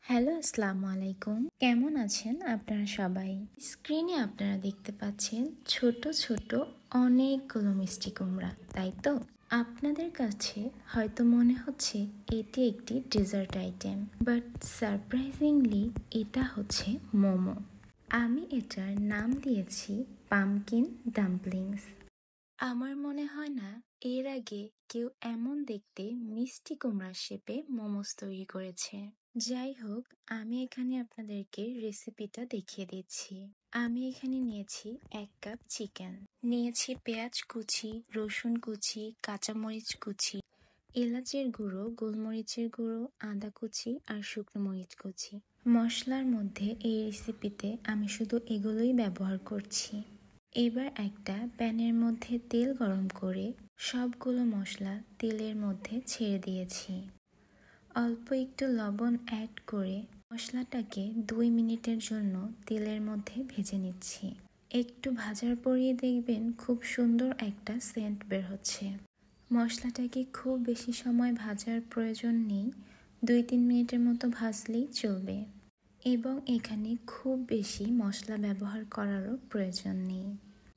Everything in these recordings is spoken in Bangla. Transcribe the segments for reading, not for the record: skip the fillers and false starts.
হ্যালো, আসসালামু আলাইকুম। কেমন আছেন আপনারা সবাই? স্ক্রিনে আপনারা দেখতে পাচ্ছেন ছোট ছোট অনেকগুলো মিষ্টি কুমড়া, তাই তো? আপনাদের কাছে হয়তো মনে হচ্ছে এটি একটি ডেজার্ট আইটেম, বাট সারপ্রাইজিংলি এটা হচ্ছে মোমো। আমি এটার নাম দিয়েছি পামকিন ডাম্পলিংস। আমার মনে হয় না এর আগে কেউ এমন দেখতে মিষ্টি কুমড়ার শেপে মোমোস তৈরি করেছে। যাই হোক, আমি এখানে আপনাদেরকে রেসিপিটা দেখিয়ে দিচ্ছি। আমি এখানে নিয়েছি 1 কাপ চিকেন, নিয়েছি পেঁয়াজ কুচি, রসুন কুচি, কাঁচামরিচ কুচি, এলাচের গুঁড়ো, গোলমরিচের গুঁড়ো, আদা কুচি আর শুকনো মরিচ কুচি। মশলার মধ্যে এই রেসিপিতে আমি শুধু এগুলোই ব্যবহার করছি। এবার একটা প্যানের মধ্যে তেল গরম করে সবগুলো মশলা তেলের মধ্যে ছেড়ে দিয়েছি। অল্প একটু লবণ অ্যাড করে মশলাটাকে 2 মিনিটের জন্য তেলের মধ্যে ভেজে নিচ্ছি। একটু ভাজার পরই দেখবেন খুব সুন্দর একটা সেন্ট বের হচ্ছে। মশলাটাকে খুব বেশি সময় ভাজার প্রয়োজন নেই, 2-3 মিনিটের মতো ভাজলেই চলবে। এবং এখানে খুব বেশি মশলা ব্যবহার করারও প্রয়োজন নেই।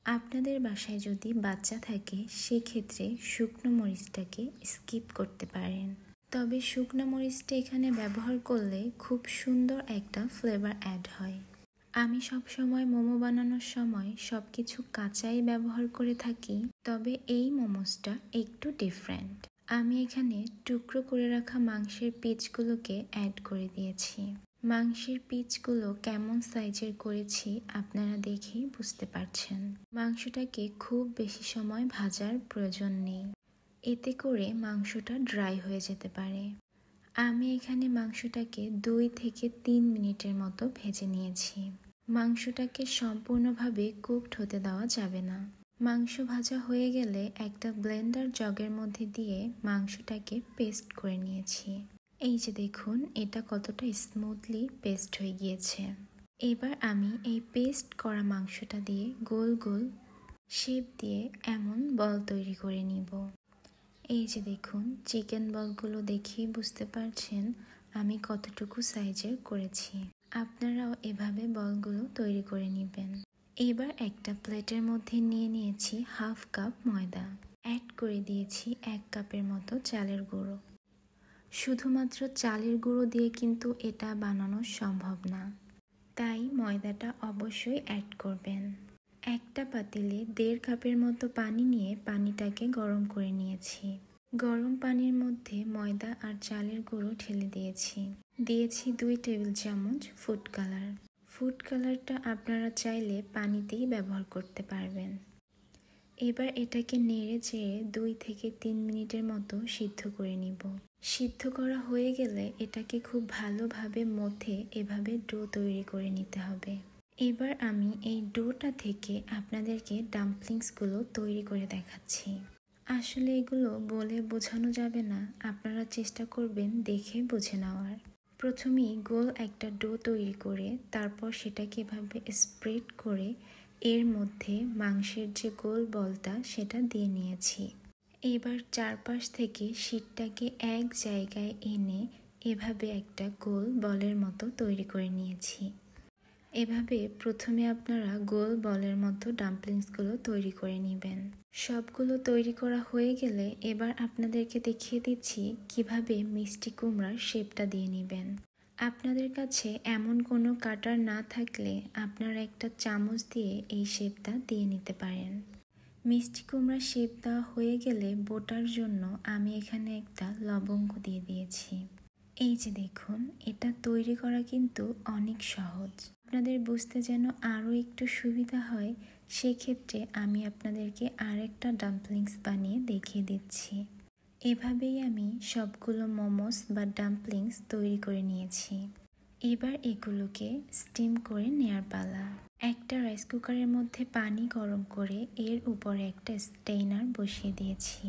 আপনাদের বাসায় যদি বাচ্চা থাকে সেক্ষেত্রে শুকনো মরিচটাকে স্কিপ করতে পারেন, তবে শুকনো মরিচটা এখানে ব্যবহার করলে খুব সুন্দর একটা ফ্লেভার অ্যাড হয়। আমি সবসময় মোমো বানানোর সময় সবকিছু কাঁচাই ব্যবহার করে থাকি, তবে এই মোমোসটা একটু ডিফারেন্ট। আমি এখানে টুকরো করে রাখা মাংসের পিসগুলোকে অ্যাড করে দিয়েছি। মাংসের পিসগুলো কেমন সাইজের করেছি আপনারা দেখেই বুঝতে পারছেন। মাংসটাকে খুব বেশি সময় ভাজার প্রয়োজন নেই, এতে করে মাংসটা ড্রাই হয়ে যেতে পারে। আমি এখানে মাংসটাকে 2 থেকে 3 মিনিটের মতো ভেজে নিয়েছি। মাংসটাকে সম্পূর্ণভাবে কুকড হতে দেওয়া যাবে না। মাংস ভাজা হয়ে গেলে একটা ব্লেন্ডার জগের মধ্যে দিয়ে মাংসটাকে পেস্ট করে নিয়েছি। এই যে দেখুন, এটা কতটা স্মুথলি পেস্ট হয়ে গিয়েছে। এবার আমি এই পেস্ট করা মাংসটা দিয়ে গোল গোল শেপ দিয়ে এমন বল তৈরি করে নিব। এই যে দেখুন, চিকেন বলগুলো দেখেই বুঝতে পারছেন আমি কতটুকু সাইজের করেছি। আপনারাও এভাবে বলগুলো তৈরি করে নেবেন। এবার একটা প্লেটের মধ্যে নিয়ে নিয়েছি 1/2 কাপ ময়দা, অ্যাড করে দিয়েছি 1 কাপের মতো চালের গুঁড়ো। শুধুমাত্র চালের গুঁড়ো দিয়ে কিন্তু এটা বানানো সম্ভব না, তাই ময়দাটা অবশ্যই অ্যাড করবেন। একটা পাতিলে 1.5 কাপের মতো পানি নিয়ে পানিটাকে গরম করে নিয়েছি। গরম পানির মধ্যে ময়দা আর চালের গুঁড়ো ঢেলে দিয়েছি। দিয়েছি 2 টেবিল চামচ ফুড কালার। ফুড কালারটা আপনারা চাইলে পানিতেই ব্যবহার করতে পারবেন। এবার এটাকে নেড়ে চেড়ে 2 থেকে 3 মিনিটের মতো সিদ্ধ করে নিব। সিদ্ধ করা হয়ে গেলে এটাকে খুব ভালোভাবে মথে এভাবে ডো তৈরি করে নিতে হবে। এবার আমি এই ডোটা থেকে আপনাদেরকে ডাম্পলিংসগুলো তৈরি করে দেখাচ্ছি। আসলে এগুলো বলে বোঝানো যাবে না, আপনারা চেষ্টা করবেন দেখে বুঝে নেওয়ার। প্রথমেই গোল একটা ডো তৈরি করে তারপর সেটাকে এভাবে স্প্রেড করে এর মধ্যে মাংসের যে গোল বলটা সেটা দিয়ে নিয়েছি। এবার চারপাশ থেকে শীটটাকে এক জায়গায় এনে এভাবে একটা গোল বলের মতো তৈরি করে নিয়েছি। এভাবে প্রথমে আপনারা গোল বলের মতো ডাম্পলিংসগুলো তৈরি করে নেবেন। সবগুলো তৈরি করা হয়ে গেলে এবার আপনাদেরকে দেখিয়ে দিচ্ছি কিভাবে মিষ্টি কুমড়ার শেপটা দিয়ে নেবেন। আপনাদের কাছে এমন কোনো কাটার না থাকলে আপনারা একটা চামচ দিয়ে এই শেপটা দিয়ে নিতে পারেন। মিষ্টি কুমড়ার শেপ দেওয়া হয়ে গেলে বোটার জন্য আমি এখানে একটা লবঙ্গ দিয়ে দিয়েছি। এই যে দেখুন, এটা তৈরি করা কিন্তু অনেক সহজ। আপনাদের বুঝতে যেন আরও একটু সুবিধা হয় সেক্ষেত্রে আমি আপনাদেরকে আরেকটা ডাম্পলিংস বানিয়ে দেখিয়ে দিচ্ছি। এভাবেই আমি সবগুলো মোমোস বা ডাম্পলিংস তৈরি করে নিয়েছি। এবার এগুলোকে স্টিম করে নেয়ার পালা। একটা রাইস কুকারের মধ্যে পানি গরম করে এর উপরে একটা স্টেইনার বসিয়ে দিয়েছি।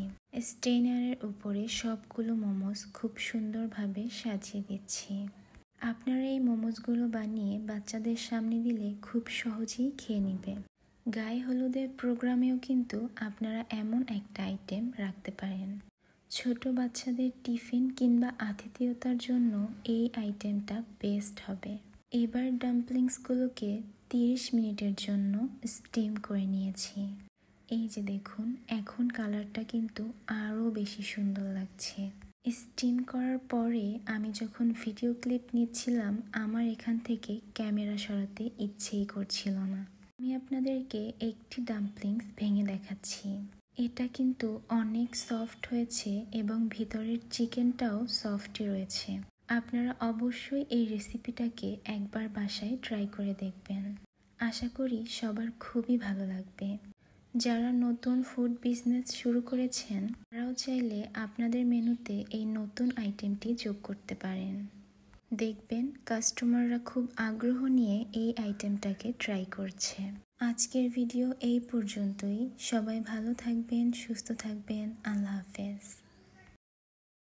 স্টেইনারের উপরে সবগুলো মোমোস খুব সুন্দরভাবে সাজিয়ে দিচ্ছি। আপনারা এই মোমোসগুলো বানিয়ে বাচ্চাদের সামনে দিলে খুব সহজেই খেয়ে নেবে। গায়ে হলুদের প্রোগ্রামেও কিন্তু আপনারা এমন একটা আইটেম রাখতে পারেন। ছোট বাচ্চাদের টিফিন কিংবা আতিথেয়তার জন্য এই আইটেমটা বেস্ট হবে। এবার ডাম্পলিংসগুলোকে 30 মিনিটের জন্য স্টিম করে নিয়েছি। এই যে দেখুন, এখন কালারটা কিন্তু আরও বেশি সুন্দর লাগছে। স্টিম করার পরে আমি যখন ভিডিও ক্লিপ নিচ্ছিলাম, আমার এখান থেকে ক্যামেরা সরাতে ইচ্ছেই করছিল না। আমি আপনাদেরকে একটি ডাম্পলিংস ভেঙে দেখাচ্ছি। এটা কিন্তু অনেক সফট হয়েছে এবং ভিতরের চিকেনটাও সফটই রয়েছে। আপনারা অবশ্যই এই রেসিপিটাকে একবার বাসায় ট্রাই করে দেখবেন। আশা করি সবার খুবই ভালো লাগবে। যারা নতুন ফুড বিজনেস শুরু করেছেন, তারাও চাইলে আপনাদের মেনুতে এই নতুন আইটেমটি যোগ করতে পারেন। দেখবেন কাস্টমাররা খুব আগ্রহ নিয়ে এই আইটেমটাকে ট্রাই করছে। আজকের ভিডিও এই পর্যন্তই। সবাই ভালো থাকবেন, সুস্থ থাকবেন। আল্লাহ হাফেজ।